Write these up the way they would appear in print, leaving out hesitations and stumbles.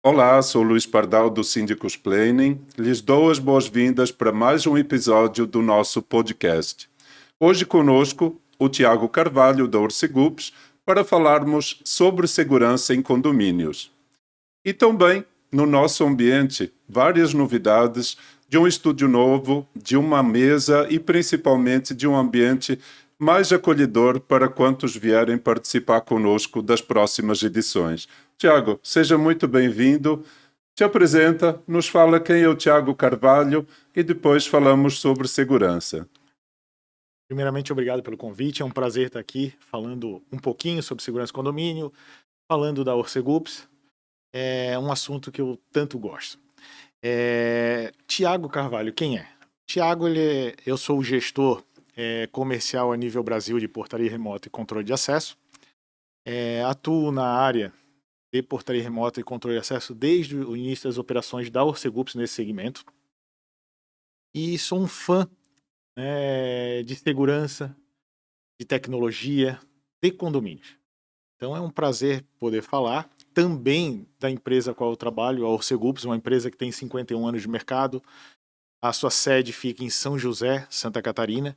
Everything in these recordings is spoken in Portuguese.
Olá, sou Luís Pardal do Síndicos Planning. Lhes dou as boas-vindas para mais um episódio do nosso podcast. Hoje conosco o Tiago Carvalho da Orcegups para falarmos sobre segurança em condomínios. E também, no nosso ambiente, várias novidades de um estúdio novo, de uma mesa e principalmente de um ambiente mais acolhedor para quantos vierem participar conosco das próximas edições. Tiago, seja muito bem-vindo. Te apresenta, nos fala quem é o Tiago Carvalho e depois falamos sobre segurança. Primeiramente, obrigado pelo convite. É um prazer estar aqui falando um pouquinho sobre segurança do condomínio, falando da Orcegups. É um assunto que eu tanto gosto. Tiago Carvalho, quem é? Tiago, eu sou o gestor comercial a nível Brasil de portaria remota e controle de acesso. Atuo na área de portaria remota e controle de acesso desde o início das operações da Orcegups nesse segmento. E sou um fã de segurança, de tecnologia, de condomínios. Então é um prazer poder falar também da empresa a qual eu trabalho, a Orcegups, uma empresa que tem 51 anos de mercado. A sua sede fica em São José, Santa Catarina,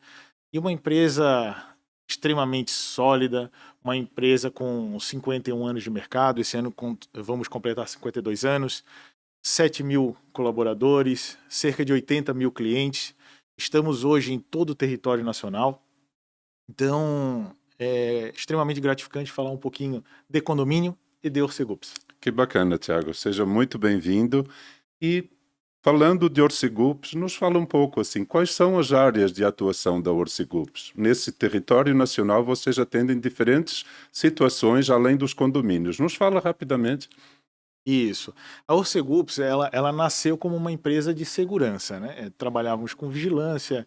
e uma empresa extremamente sólida, uma empresa com 51 anos de mercado. Esse ano vamos completar 52 anos, 7 mil colaboradores, cerca de 80 mil clientes. Estamos hoje em todo o território nacional. Então, é extremamente gratificante falar um pouquinho de condomínio e de Orcegups. Que bacana, Tiago. Seja muito bem-vindo. E falando de Orcegups, nos fala um pouco assim, quais são as áreas de atuação da Orcegups? Nesse território nacional vocês atendem diferentes situações além dos condomínios. Nos fala rapidamente. Isso. A Orcegups, ela nasceu como uma empresa de segurança, né? Trabalhávamos com vigilância,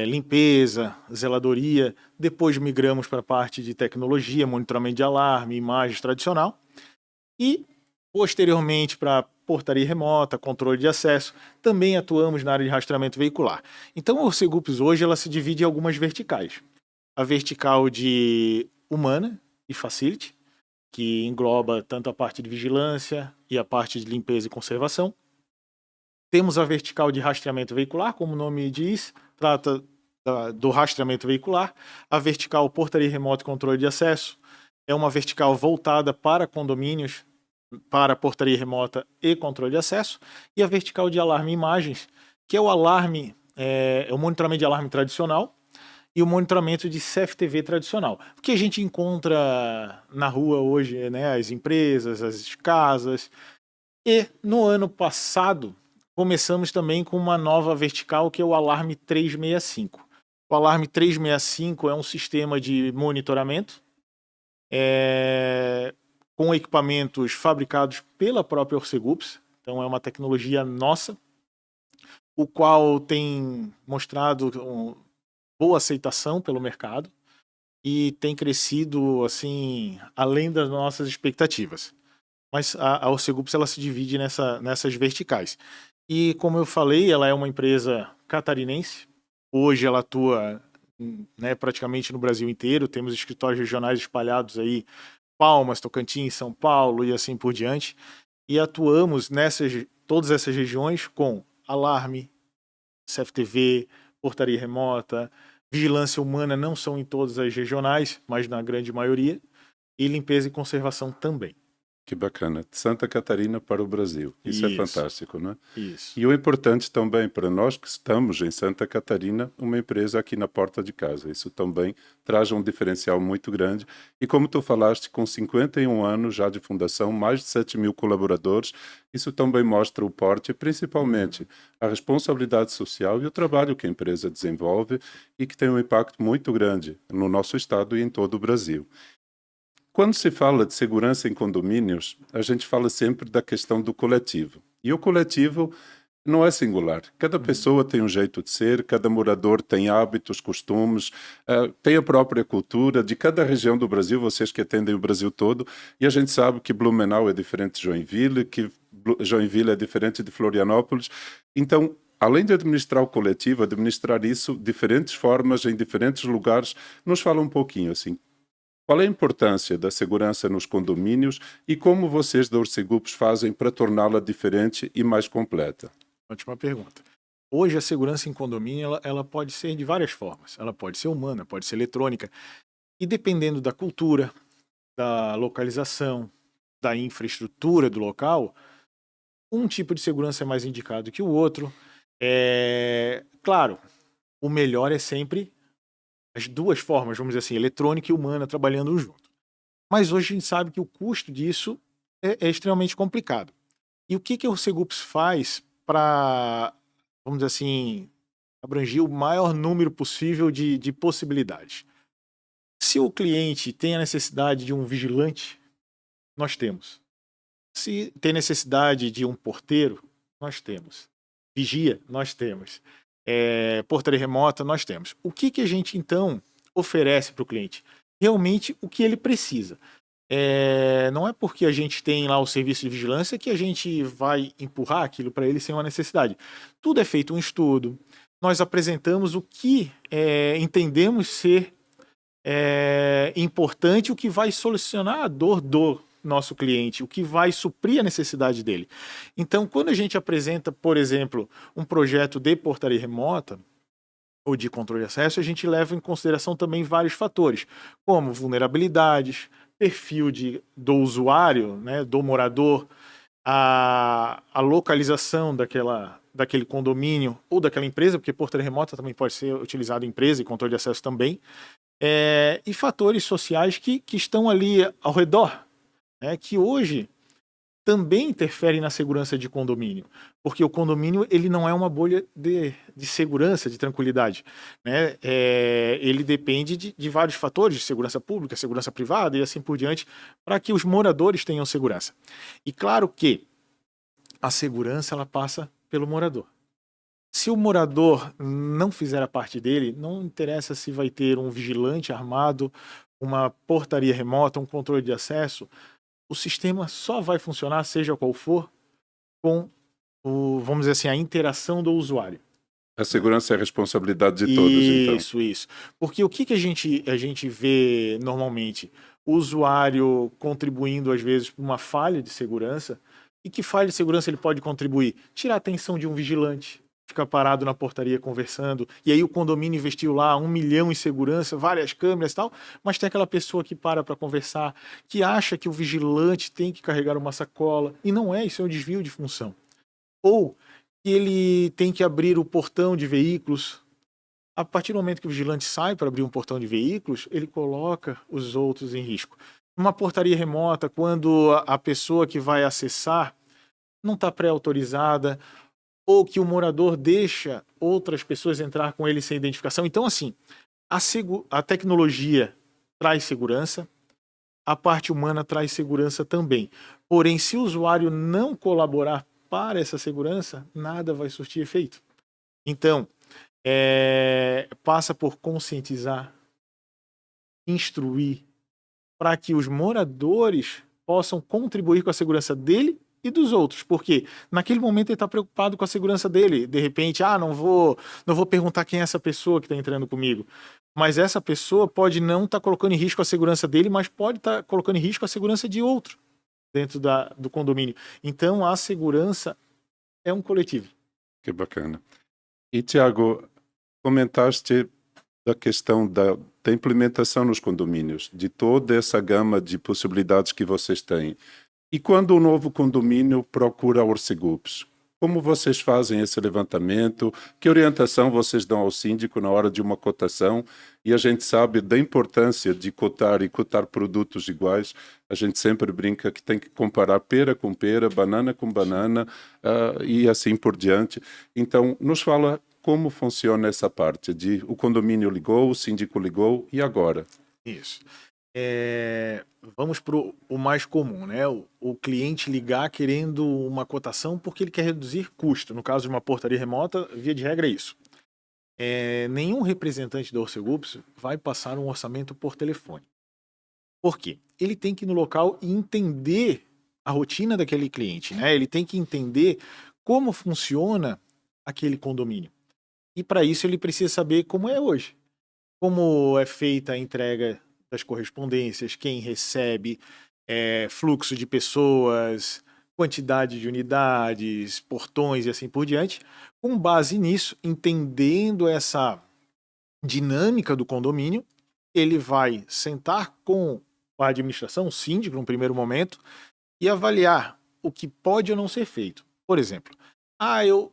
limpeza, zeladoria. Depois migramos para a parte de tecnologia, monitoramento de alarme, imagens tradicional. E, posteriormente, para portaria remota, controle de acesso, também atuamos na área de rastreamento veicular. Então, a Orcegups hoje ela se divide em algumas verticais. A vertical de humana e facility, que engloba tanto a parte de vigilância e a parte de limpeza e conservação. Temos a vertical de rastreamento veicular, como o nome diz, trata do rastreamento veicular. A vertical portaria remota e controle de acesso é uma vertical voltada para condomínios, para portaria remota e controle de acesso. E a vertical de alarme e imagens, que é o alarme, é o monitoramento de alarme tradicional e o monitoramento de CFTV tradicional. O que a gente encontra na rua hoje, né, as empresas, as casas. E no ano passado, começamos também com uma nova vertical, que é o Alarme 365. O Alarme 365 é um sistema de monitoramento com equipamentos fabricados pela própria Orcegups. Então é uma tecnologia nossa, o qual tem mostrado boa aceitação pelo mercado e tem crescido assim além das nossas expectativas. Mas a Orcegups ela se divide nessas verticais. E como eu falei, ela é uma empresa catarinense. Hoje ela atua, né, praticamente no Brasil inteiro. Temos escritórios regionais espalhados aí, Palmas, Tocantins, São Paulo e assim por diante. E atuamos todas essas regiões com alarme, CFTV, portaria remota, vigilância humana, não são em todas as regionais, mas na grande maioria, e limpeza e conservação também. Que bacana. De Santa Catarina para o Brasil. Isso é Isso. fantástico, não é? Isso. E o importante também para nós que estamos em Santa Catarina, uma empresa aqui na porta de casa. Isso também traz um diferencial muito grande. E como tu falaste, com 51 anos já de fundação, mais de 7 mil colaboradores, isso também mostra o porte, principalmente a responsabilidade social e o trabalho que a empresa desenvolve e que tem um impacto muito grande no nosso estado e em todo o Brasil. Quando se fala de segurança em condomínios, a gente fala sempre da questão do coletivo. E o coletivo não é singular. Cada pessoa tem um jeito de ser, cada morador tem hábitos, costumes, tem a própria cultura de cada região do Brasil, vocês que atendem o Brasil todo, e a gente sabe que Blumenau é diferente de Joinville, que Joinville é diferente de Florianópolis. Então, além de administrar o coletivo, administrar isso de diferentes formas, em diferentes lugares, nos fala um pouquinho assim. Qual é a importância da segurança nos condomínios e como vocês da Orcegups fazem para torná-la diferente e mais completa? Ótima pergunta. Hoje a segurança em condomínio ela pode ser de várias formas. Ela pode ser humana, pode ser eletrônica. E dependendo da cultura, da localização, da infraestrutura do local, um tipo de segurança é mais indicado que o outro. Claro, o melhor é sempre as duas formas, vamos dizer assim, eletrônica e humana trabalhando junto. Mas hoje a gente sabe que o custo disso é extremamente complicado. E o que o Segups faz para, vamos dizer assim, abranger o maior número possível de possibilidades? Se o cliente tem a necessidade de um vigilante, nós temos. Se tem necessidade de um porteiro, nós temos. Vigia, nós temos. Portaria remota, nós temos. O que a gente, então, oferece para o cliente? Realmente o que ele precisa. Não é porque a gente tem lá o serviço de vigilância que a gente vai empurrar aquilo para ele sem uma necessidade. Tudo é feito um estudo. Nós apresentamos o que entendemos ser importante, o que vai solucionar a dor do nosso cliente, o que vai suprir a necessidade dele. Então, quando a gente apresenta, por exemplo, um projeto de portaria remota ou de controle de acesso, a gente leva em consideração também vários fatores, como vulnerabilidades, perfil do usuário, né, do morador, a localização daquele condomínio ou daquela empresa, porque portaria remota também pode ser utilizado em empresa e controle de acesso também, e fatores sociais que estão ali ao redor, né, que hoje também interferem na segurança de condomínio, porque o condomínio ele não é uma bolha de segurança, de tranquilidade, né? Ele depende de vários fatores, de segurança pública, segurança privada e assim por diante, para que os moradores tenham segurança. E claro que a segurança ela passa pelo morador. Se o morador não fizer a parte dele, não interessa se vai ter um vigilante armado, uma portaria remota, um controle de acesso, o sistema só vai funcionar, seja qual for, com vamos dizer assim, a interação do usuário. A segurança é a responsabilidade de todos, então. Isso. Porque o que a gente vê normalmente? O usuário contribuindo, às vezes, para uma falha de segurança. E que falha de segurança ele pode contribuir? Tirar a atenção de um vigilante, ficar parado na portaria conversando, e aí o condomínio investiu lá 1 milhão em segurança, várias câmeras e tal, mas tem aquela pessoa que para conversar, que acha que o vigilante tem que carregar uma sacola, e não é, isso é um desvio de função. Ou que ele tem que abrir o portão de veículos. A partir do momento que o vigilante sai para abrir um portão de veículos, ele coloca os outros em risco. Uma portaria remota, quando a pessoa que vai acessar não está pré-autorizada, ou que o morador deixa outras pessoas entrar com ele sem identificação. Então, assim, a tecnologia traz segurança, a parte humana traz segurança também. Porém, se o usuário não colaborar para essa segurança, nada vai surtir efeito. Então, passa por conscientizar, instruir, para que os moradores possam contribuir com a segurança dele e dos outros, porque naquele momento ele está preocupado com a segurança dele. De repente, não vou perguntar quem é essa pessoa que está entrando comigo. Mas essa pessoa pode não estar colocando em risco a segurança dele, mas pode estar colocando em risco a segurança de outro dentro do condomínio. Então, a segurança é um coletivo. Que bacana. E, Tiago, comentaste da questão da implementação nos condomínios, de toda essa gama de possibilidades que vocês têm. E quando um novo condomínio procura a Orcegups, como vocês fazem esse levantamento? Que orientação vocês dão ao síndico na hora de uma cotação? E a gente sabe da importância de cotar e cotar produtos iguais. A gente sempre brinca que tem que comparar pera com pera, banana com banana e assim por diante. Então, nos fala como funciona essa parte de o condomínio ligou, o síndico ligou e agora? Isso. Vamos para o mais comum, né? O cliente ligar querendo uma cotação porque ele quer reduzir custo. No caso de uma portaria remota, via de regra é isso. Nenhum representante da Orcegups vai passar um orçamento por telefone. Por quê? Ele tem que ir no local e entender a rotina daquele cliente, né? Ele tem que entender como funciona aquele condomínio. E para isso ele precisa saber como é hoje. Como é feita a entrega das correspondências, quem recebe, fluxo de pessoas, quantidade de unidades, portões e assim por diante. Com base nisso, entendendo essa dinâmica do condomínio, ele vai sentar com a administração, o síndico, no primeiro momento, e avaliar o que pode ou não ser feito. Por exemplo,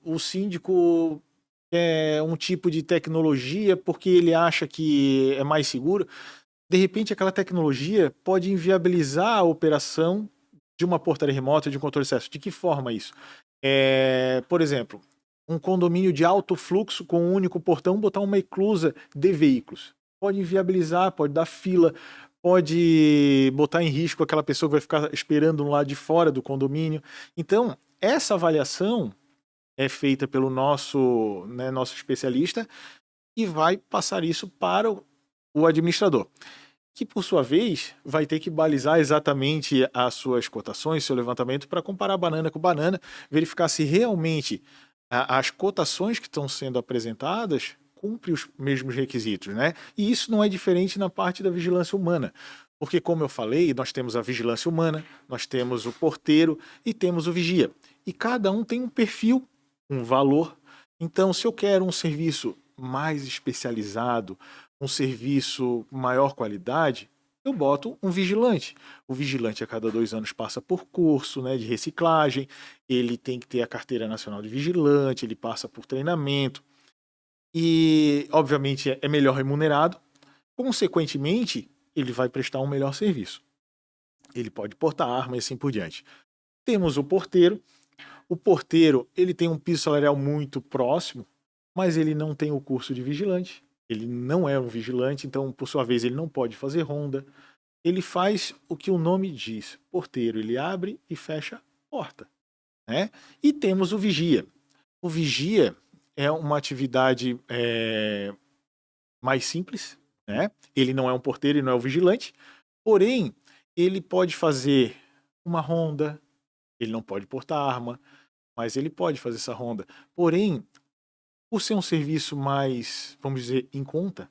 o síndico quer um tipo de tecnologia porque ele acha que é mais seguro. De repente, aquela tecnologia pode inviabilizar a operação de uma portaria remota, de um controle de acesso. De que forma isso? Por exemplo, um condomínio de alto fluxo com um único portão, botar uma eclusa de veículos. Pode inviabilizar, pode dar fila, pode botar em risco aquela pessoa que vai ficar esperando no lado de fora do condomínio. Então, essa avaliação é feita pelo nosso especialista e vai passar isso para o administrador, que por sua vez vai ter que balizar exatamente as suas cotações, seu levantamento, para comparar banana com banana, verificar se realmente as cotações que estão sendo apresentadas cumprem os mesmos requisitos, né? E isso não é diferente na parte da vigilância humana, porque, como eu falei, nós temos a vigilância humana, nós temos o porteiro e temos o vigia. E cada um tem um perfil, um valor. Então, se eu quero um serviço mais especializado, um serviço com maior qualidade, eu boto um vigilante. O vigilante a cada 2 anos passa por curso, né, de reciclagem, ele tem que ter a carteira nacional de vigilante, ele passa por treinamento e, obviamente, é melhor remunerado. Consequentemente, ele vai prestar um melhor serviço. Ele pode portar arma e assim por diante. Temos o porteiro. O porteiro, ele tem um piso salarial muito próximo, mas ele não tem o curso de vigilante. Ele não é um vigilante, então, por sua vez, ele não pode fazer ronda. Ele faz o que o nome diz. Porteiro, ele abre e fecha a porta, né? E temos o vigia. O vigia é uma atividade mais simples, né? Ele não é um porteiro, ele não é um vigilante, porém, ele pode fazer uma ronda, ele não pode portar arma, mas ele pode fazer essa ronda. Porém, por ser um serviço mais, vamos dizer, em conta,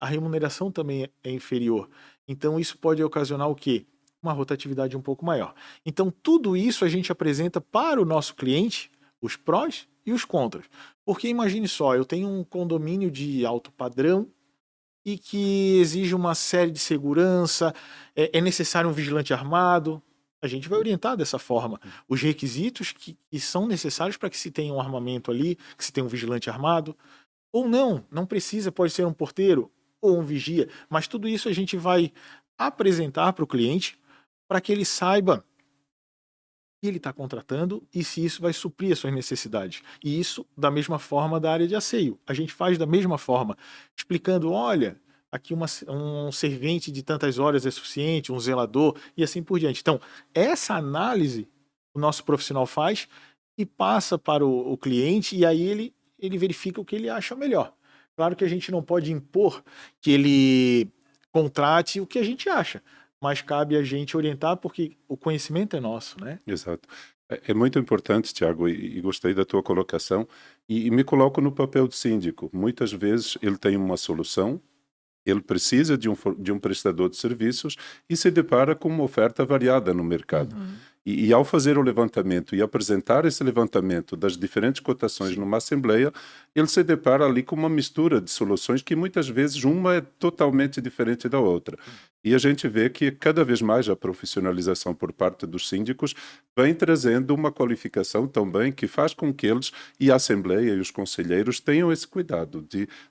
a remuneração também é inferior. Então, isso pode ocasionar o quê? Uma rotatividade um pouco maior. Então, tudo isso a gente apresenta para o nosso cliente, os prós e os contras. Porque imagine só, eu tenho um condomínio de alto padrão e que exige uma série de segurança, é necessário um vigilante armado. A gente vai orientar dessa forma os requisitos que são necessários para que se tenha um armamento ali, que se tenha um vigilante armado. Ou não precisa, pode ser um porteiro ou um vigia, mas tudo isso a gente vai apresentar para o cliente para que ele saiba que ele está contratando e se isso vai suprir as suas necessidades. E isso da mesma forma da área de asseio. A gente faz da mesma forma, explicando, olha, aqui um servente de tantas horas é suficiente, um zelador e assim por diante. Então, essa análise o nosso profissional faz e passa para o cliente e aí ele verifica o que ele acha melhor. Claro que a gente não pode impor que ele contrate o que a gente acha, mas cabe a gente orientar porque o conhecimento é nosso, né? Exato. É muito importante, Tiago, e gostei da tua colocação, e me coloco no papel de síndico. Muitas vezes ele tem uma solução, ele precisa de um prestador de serviços e se depara com uma oferta variada no mercado. E ao fazer o levantamento e apresentar esse levantamento das diferentes cotações numa assembleia, ele se depara ali com uma mistura de soluções que muitas vezes uma é totalmente diferente da outra. E a gente vê que cada vez mais a profissionalização por parte dos síndicos vem trazendo uma qualificação também que faz com que eles e a assembleia e os conselheiros tenham esse cuidado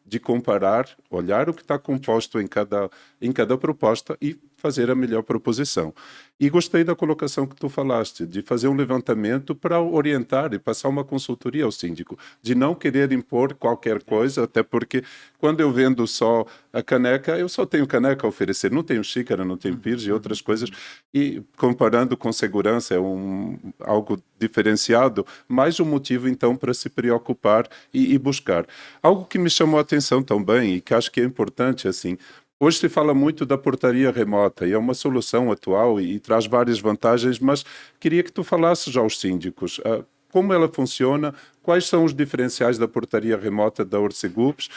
de comparar, olhar o que está composto em cada proposta e fazer a melhor proposição. E gostei da colocação que tu falaste, de fazer um levantamento para orientar e passar uma consultoria ao síndico, de não querer impor qualquer coisa, até porque quando eu vendo só a caneca, eu só tenho caneca a oferecer, não tenho xícara, não tenho pires e outras coisas, e comparando com segurança é algo diferenciado, mais um motivo então para se preocupar e buscar. Algo que me chamou a atenção também e que acho que é importante, assim, hoje se fala muito da portaria remota e é uma solução atual e traz várias vantagens, mas queria que tu falasses aos síndicos como ela funciona, quais são os diferenciais da portaria remota da Orcegups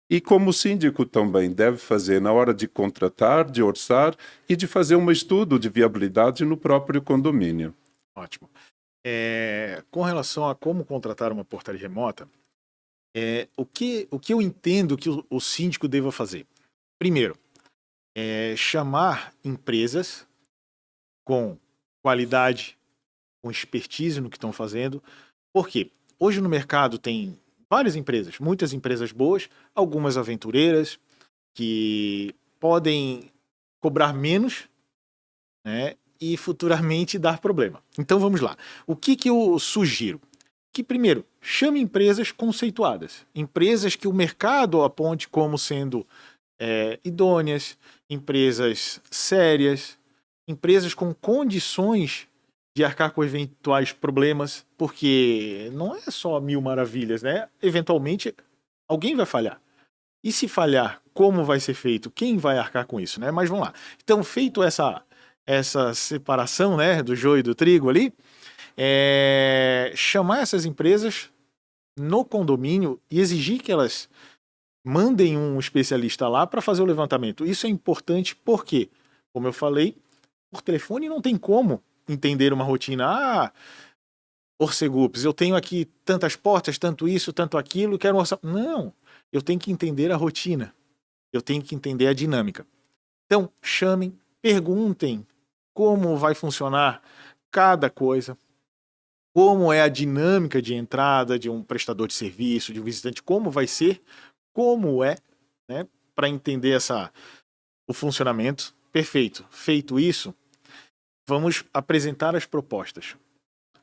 E como o síndico também deve fazer na hora de contratar, de orçar e de fazer um estudo de viabilidade no próprio condomínio. Ótimo. Com relação a como contratar uma portaria remota, o que eu entendo que o síndico deva fazer? Primeiro, chamar empresas com qualidade, com expertise no que estão fazendo. Por quê? Hoje no mercado tem várias empresas, muitas empresas boas, algumas aventureiras, que podem cobrar menos, né, e futuramente dar problema. Então vamos lá. O que eu sugiro? Que primeiro, chame empresas conceituadas, empresas que o mercado aponte como sendo idôneas, empresas sérias, empresas com condições de arcar com eventuais problemas, porque não é só mil maravilhas, né? Eventualmente alguém vai falhar. E se falhar, como vai ser feito? Quem vai arcar com isso, né? Mas vamos lá. Então, feito essa separação, né, do joio e do trigo ali, chamar essas empresas no condomínio e exigir que elas mandem um especialista lá para fazer o levantamento. Isso é importante porque, como eu falei, por telefone não tem como entender uma rotina. Orcegups, eu tenho aqui tantas portas, tanto isso, tanto aquilo, quero um orçamento. Não, eu tenho que entender a rotina, eu tenho que entender a dinâmica. Então, chamem, perguntem como vai funcionar cada coisa, como é a dinâmica de entrada de um prestador de serviço, de um visitante, como vai ser, como é, né, para entender o funcionamento. Perfeito. Feito isso, vamos apresentar as propostas.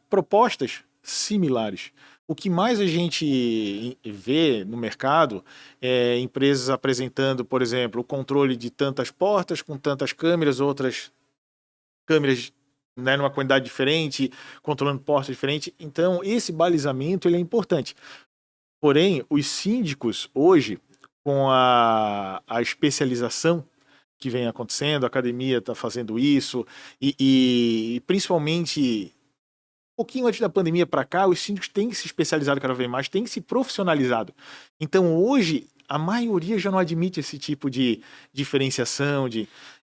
Propostas similares. O que mais a gente vê no mercado é empresas apresentando, por exemplo, o controle de tantas portas com tantas câmeras, outras câmeras, né, numa quantidade diferente, controlando portas diferentes. Então, esse balizamento ele é importante. Porém, os síndicos hoje, com a especialização que vem acontecendo, a academia está fazendo isso, e principalmente um pouquinho antes da pandemia para cá, os síndicos têm que se especializado cada vez mais, têm que se profissionalizado. Então, hoje, a maioria já não admite esse tipo de diferenciação,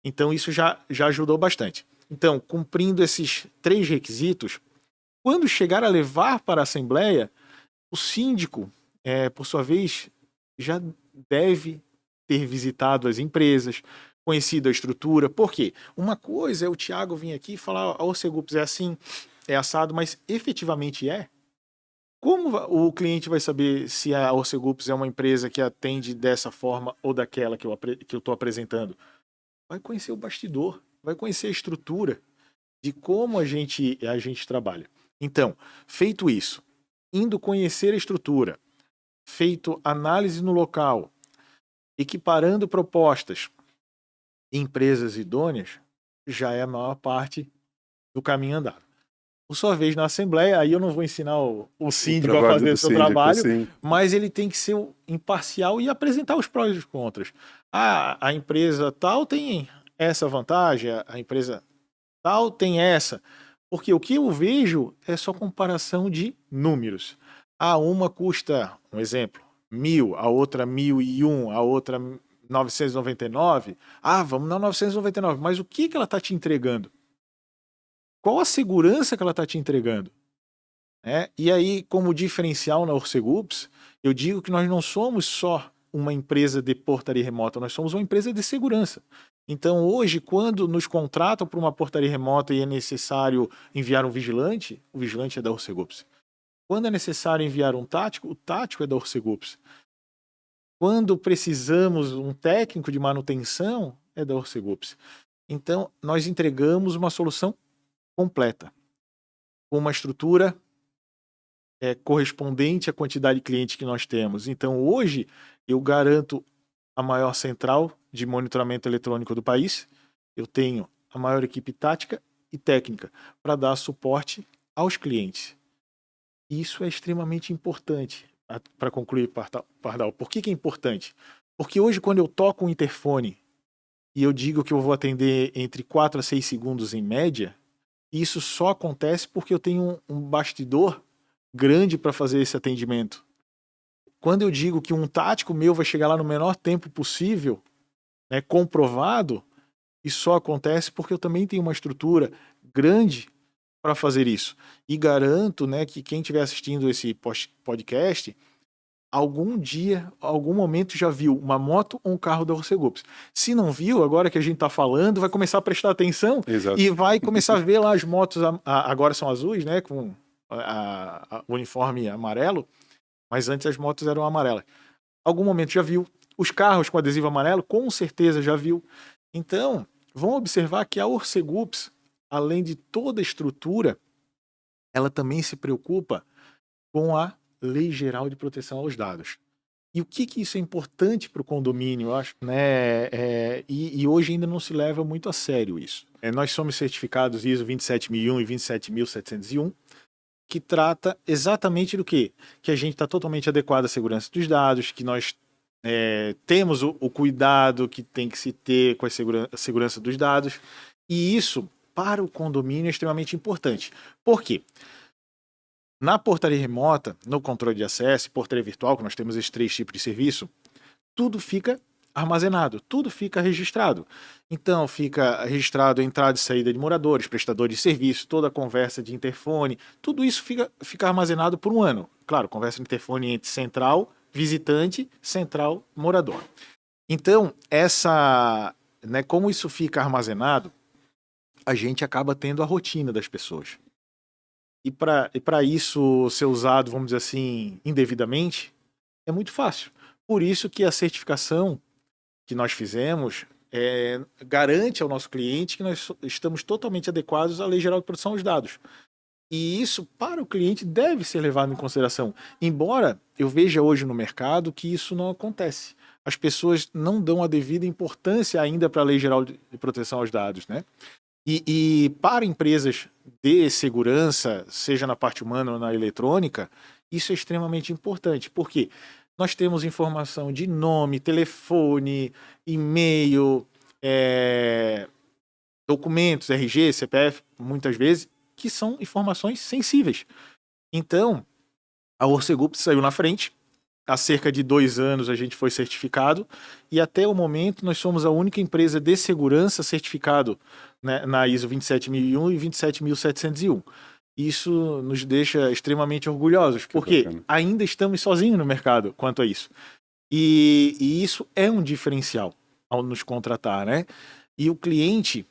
então isso já ajudou bastante. Então, cumprindo esses 3 requisitos, quando chegar a levar para a Assembleia, o síndico, por sua vez, já deve ter visitado as empresas, conhecido a estrutura. Por quê? Uma coisa é o Thiago vir aqui e falar: a Orcegups é assim, é assado, mas efetivamente é? Como o cliente vai saber se a Orcegups é uma empresa que atende dessa forma ou daquela que eu estou apresentando? Vai conhecer o bastidor, vai conhecer a estrutura de como a gente trabalha. Então, feito isso, indo conhecer a estrutura, feito análise no local, equiparando propostas, empresas idôneas, já é a maior parte do caminho andado. Por sua vez, na Assembleia, aí eu não vou ensinar o síndico a fazer o seu trabalho, sim. mas ele tem que ser imparcial e apresentar os prós e os contras. A empresa tal tem essa vantagem, a empresa tal tem essa. Porque o que eu vejo é só comparação de números. Uma custa, um exemplo, 1.000, a outra 1.001, a outra 999. Vamos na 999, mas o que ela está te entregando? Qual a segurança que ela está te entregando? E aí, como diferencial na Orcegups, eu digo que nós não somos só uma empresa de portaria remota, nós somos uma empresa de segurança. Então, hoje, quando nos contratam para uma portaria remota e é necessário enviar um vigilante, o vigilante é da Orcegups. Quando é necessário enviar um tático, o tático é da Orcegups. Quando precisamos um técnico de manutenção, é da Orcegups. Então, nós entregamos uma solução completa, com uma estrutura correspondente à quantidade de clientes que nós temos. Então, hoje, eu garanto a maior central de monitoramento eletrônico do país, eu tenho a maior equipe tática e técnica para dar suporte aos clientes. Isso é extremamente importante. Para concluir, Pardal, por que é importante? Porque hoje, quando eu toco um interfone e eu digo que eu vou atender entre 4 a 6 segundos em média, isso só acontece porque eu tenho um bastidor grande para fazer esse atendimento. quando eu digo que um tático meu vai chegar lá no menor tempo possível, né, comprovado, isso só acontece porque eu também tenho uma estrutura grande para fazer isso. E garanto, né, que quem estiver assistindo esse podcast, algum dia, algum momento já viu uma moto ou um carro da Orcegups. Se não viu, agora que a gente está falando, vai começar a prestar atenção Exato. e vai começar a ver lá as motos, agora são azuis, né, com o uniforme amarelo, mas antes as motos eram amarelas. Algum momento já viu. Os carros com adesivo amarelo, com certeza já viu. Então, vão observar que a Orcegups, além de toda a estrutura, ela também se preocupa com a Lei Geral de Proteção aos Dados. E o que isso é importante para o condomínio, eu acho, né? E hoje ainda não se leva muito a sério isso. Nós somos certificados ISO 27001 e 27701, que trata exatamente do quê? Que a gente está totalmente adequado à segurança dos dados, que nós temos o cuidado que tem que se ter com a segurança dos dados. E isso, para o condomínio, é extremamente importante. Por quê? Na portaria remota, no controle de acesso, portaria virtual, que nós temos esses 3 tipos de serviço, tudo fica armazenado, tudo fica registrado. Então, fica registrado a entrada e saída de moradores, prestadores de serviço, toda a conversa de interfone, tudo isso fica armazenado por um ano. Claro, conversa de interfone entre central, visitante, central, morador. Então, como isso fica armazenado, a gente acaba tendo a rotina das pessoas. E para isso ser usado, vamos dizer assim, indevidamente, é muito fácil. Por isso que a certificação que nós fizemos garante ao nosso cliente que nós estamos totalmente adequados à Lei Geral de Proteção aos Dados. E isso, para o cliente, deve ser levado em consideração. Embora eu veja hoje no mercado que isso não acontece. As pessoas não dão a devida importância ainda para a Lei Geral de Proteção aos Dados, né? E para empresas de segurança, seja na parte humana ou na eletrônica, isso é extremamente importante. Por quê? Nós temos informação de nome, telefone, e-mail, documentos, RG, CPF, muitas vezes, que são informações sensíveis. Então, a Orcegups saiu na frente. Há cerca de 2 anos a gente foi certificado e até o momento nós somos a única empresa de segurança certificado, né, na ISO 27001 e 27701. Isso nos deixa extremamente orgulhosos, porque ainda estamos sozinhos no mercado quanto a isso. E isso é um diferencial ao nos contratar, né? E o cliente,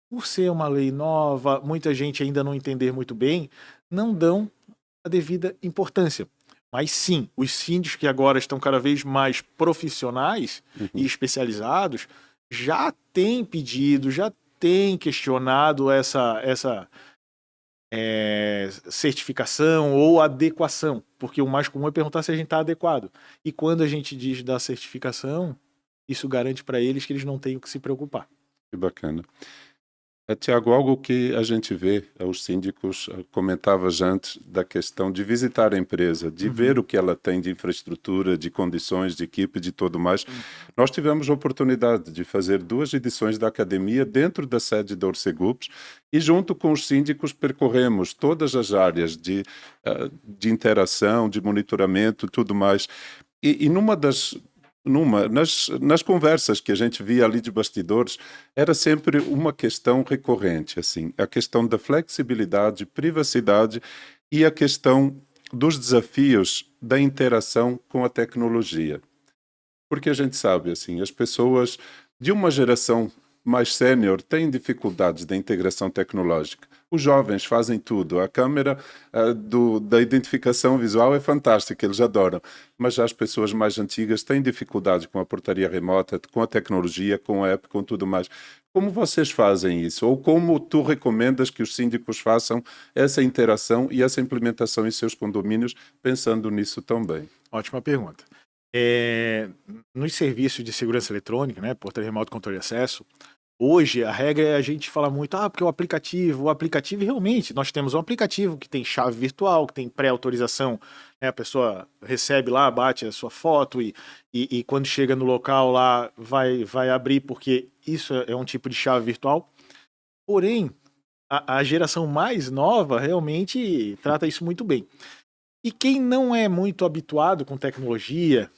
por ser uma lei nova, muita gente ainda não entender muito bem, não dão a devida importância. Mas sim, os síndicos que agora estão cada vez mais profissionais e especializados já têm pedido, já têm questionado essa certificação ou adequação, porque o mais comum é perguntar se a gente está adequado. E quando a gente diz da certificação, isso garante para eles que eles não têm o que se preocupar. Que bacana. Tiago, algo que a gente vê, os síndicos, comentavas antes da questão de visitar a empresa, de ver o que ela tem de infraestrutura, de condições, de equipe, de tudo mais. Nós tivemos a oportunidade de fazer 2 edições da academia dentro da sede da Orcegups e junto com os síndicos percorremos todas as áreas de interação, de monitoramento e tudo mais. E nas conversas que a gente via ali de bastidores, era sempre uma questão recorrente, assim, a questão da flexibilidade, privacidade e a questão dos desafios da interação com a tecnologia. Porque a gente sabe, assim, as pessoas de uma geração mais sênior têm dificuldades da integração tecnológica. Os jovens fazem tudo. A câmera da identificação visual é fantástica, eles adoram. Mas já as pessoas mais antigas têm dificuldade com a portaria remota, com a tecnologia, com a app, com tudo mais. Como vocês fazem isso? Ou como tu recomendas que os síndicos façam essa interação e essa implementação em seus condomínios, pensando nisso também? Ótima pergunta. Nos serviços de segurança eletrônica, né, portaria remota, controle de acesso, hoje a regra é a gente falar muito, porque o aplicativo realmente, nós temos um aplicativo que tem chave virtual, que tem pré-autorização, né, a pessoa recebe lá, bate a sua foto e quando chega no local lá vai abrir, porque isso é um tipo de chave virtual. Porém, a geração mais nova realmente trata isso muito bem. E quem não é muito habituado com tecnologia,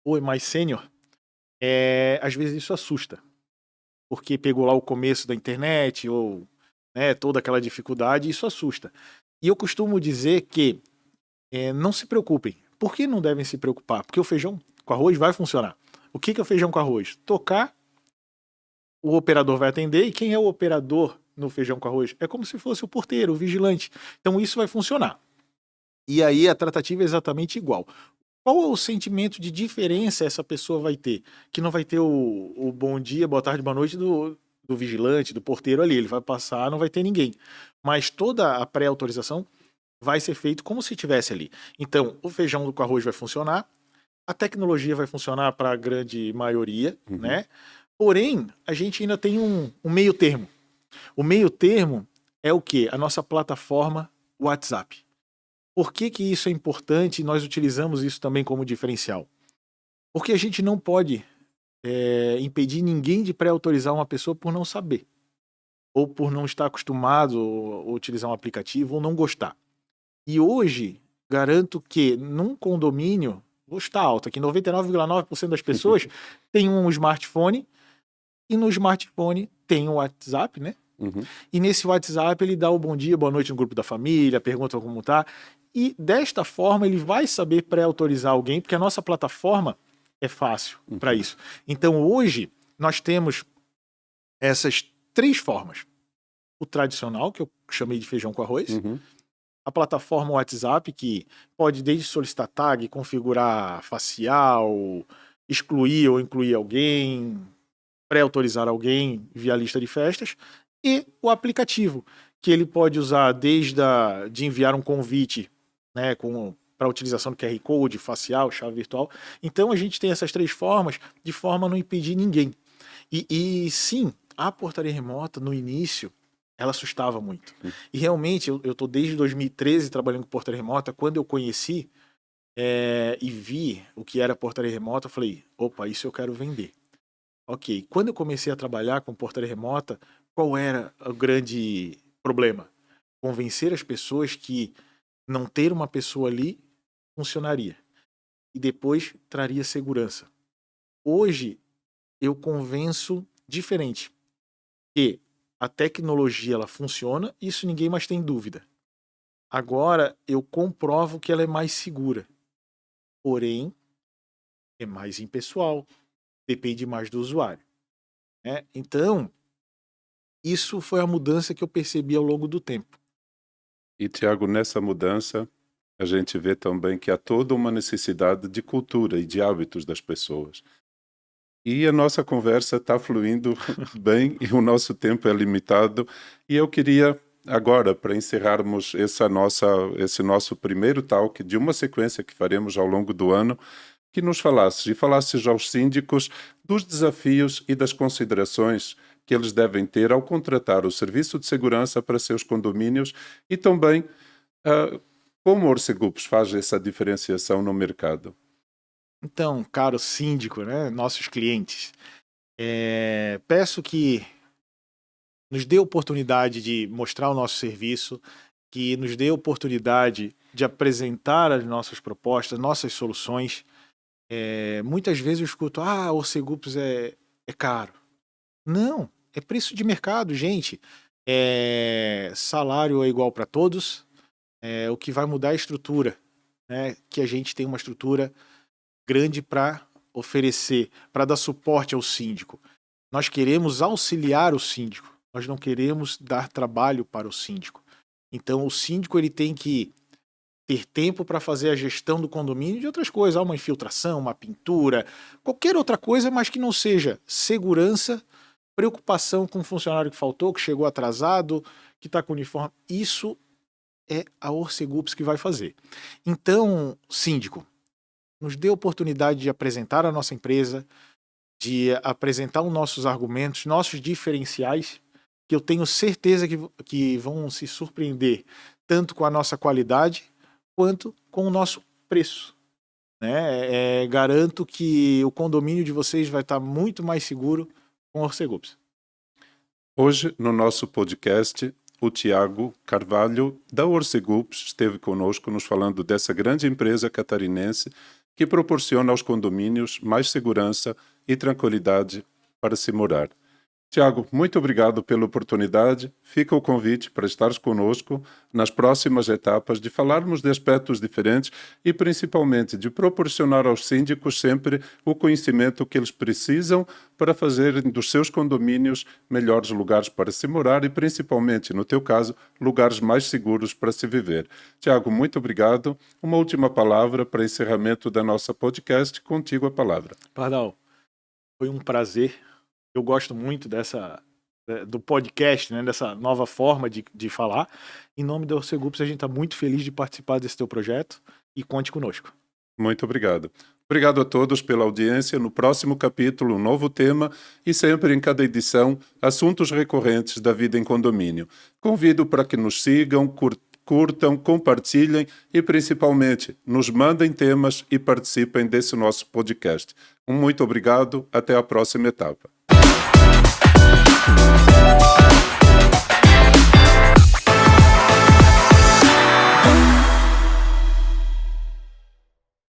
ou é mais sênior, às vezes isso assusta. Porque pegou lá o começo da internet, ou né, toda aquela dificuldade, isso assusta. E eu costumo dizer que não se preocupem. Por que não devem se preocupar? Porque o feijão com arroz vai funcionar. O que é o feijão com arroz? Tocar, o operador vai atender, e quem é o operador no feijão com arroz? É como se fosse o porteiro, o vigilante. Então isso vai funcionar. E aí a tratativa é exatamente igual. Qual é o sentimento de diferença essa pessoa vai ter? Que não vai ter o bom dia, boa tarde, boa noite do vigilante, do porteiro ali. Ele vai passar, não vai ter ninguém. Mas toda a pré-autorização vai ser feito como se tivesse ali. Então, o feijão com arroz vai funcionar, a tecnologia vai funcionar para a grande maioria, né? Porém, a gente ainda tem um meio termo. O meio termo é o quê? A nossa plataforma WhatsApp. Por que que isso é importante e nós utilizamos isso também como diferencial? Porque a gente não pode impedir ninguém de pré-autorizar uma pessoa por não saber, ou por não estar acostumado a utilizar um aplicativo, ou não gostar. E hoje, garanto que num condomínio, vou estar alto aqui, 99,9% das pessoas tem um smartphone, e no smartphone tem o WhatsApp, né? Uhum. E nesse WhatsApp ele dá o bom dia, boa noite no grupo da família, pergunta como tá. E desta forma ele vai saber pré-autorizar alguém, porque a nossa plataforma é fácil para isso. Então hoje nós temos essas 3 formas. O tradicional, que eu chamei de feijão com arroz. A plataforma WhatsApp, que pode desde solicitar tag, configurar facial, excluir ou incluir alguém, pré-autorizar alguém via lista de festas. E o aplicativo, que ele pode usar desde de enviar um convite, né, para utilização do QR Code, facial, chave virtual. Então a gente tem essas 3 formas, de forma a não impedir ninguém. E sim, a portaria remota, no início, ela assustava muito. E realmente, eu estou desde 2013 trabalhando com portaria remota. Quando eu conheci e vi o que era portaria remota, eu falei, opa, isso eu quero vender. Ok, quando eu comecei a trabalhar com portaria remota, qual era o grande problema? Convencer as pessoas que não ter uma pessoa ali funcionaria. E depois traria segurança. Hoje, eu convenço diferente. Que a tecnologia ela funciona, isso ninguém mais tem dúvida. Agora, eu comprovo que ela é mais segura. Porém, é mais impessoal. Depende mais do usuário. Né? Então, isso foi a mudança que eu percebi ao longo do tempo. E, Tiago, nessa mudança, a gente vê também que há toda uma necessidade de cultura e de hábitos das pessoas. E a nossa conversa está fluindo bem e o nosso tempo é limitado. E eu queria, agora, para encerrarmos esse nosso primeiro talk de uma sequência que faremos ao longo do ano, que nos falasses aos síndicos dos desafios e das considerações que eles devem ter ao contratar o serviço de segurança para seus condomínios e também como o Orcegups faz essa diferenciação no mercado. Então, caro síndico, né, nossos clientes, peço que nos dê a oportunidade de mostrar o nosso serviço, que nos dê a oportunidade de apresentar as nossas propostas, nossas soluções. Muitas vezes eu escuto, o Orcegups é caro. Não, é preço de mercado, gente. Salário é igual para todos. O que vai mudar é a estrutura, né? Que a gente tem uma estrutura grande para oferecer, para dar suporte ao síndico. Nós queremos auxiliar o síndico, nós não queremos dar trabalho para o síndico. Então o síndico ele tem que ter tempo para fazer a gestão do condomínio e de outras coisas, uma infiltração, uma pintura, qualquer outra coisa, mas que não seja segurança, preocupação com o funcionário que faltou, que chegou atrasado, que está com uniforme. Isso é a Orcegups que vai fazer. Então, síndico, nos dê a oportunidade de apresentar a nossa empresa, de apresentar os nossos argumentos, nossos diferenciais, que eu tenho certeza que vão se surpreender tanto com a nossa qualidade quanto com o nosso preço. Né? Garanto que o condomínio de vocês vai estar muito mais seguro com o Orcegups. Hoje, no nosso podcast, o Tiago Carvalho, da Orcegups, esteve conosco nos falando dessa grande empresa catarinense que proporciona aos condomínios mais segurança e tranquilidade para se morar. Tiago, muito obrigado pela oportunidade. Fica o convite para estares conosco nas próximas etapas de falarmos de aspectos diferentes e principalmente de proporcionar aos síndicos sempre o conhecimento que eles precisam para fazerem dos seus condomínios melhores lugares para se morar e principalmente, no teu caso, lugares mais seguros para se viver. Tiago, muito obrigado. Uma última palavra para encerramento da nossa podcast. Contigo a palavra. Pardal, foi um prazer. Eu gosto muito do podcast, né, dessa nova forma de falar. Em nome da Orcegups, a gente está muito feliz de participar desse teu projeto e conte conosco. Muito obrigado. Obrigado a todos pela audiência. No próximo capítulo, um novo tema e sempre em cada edição, assuntos recorrentes da vida em condomínio. Convido para que nos sigam, curtam, compartilhem e, principalmente, nos mandem temas e participem desse nosso podcast. Um muito obrigado. Até a próxima etapa.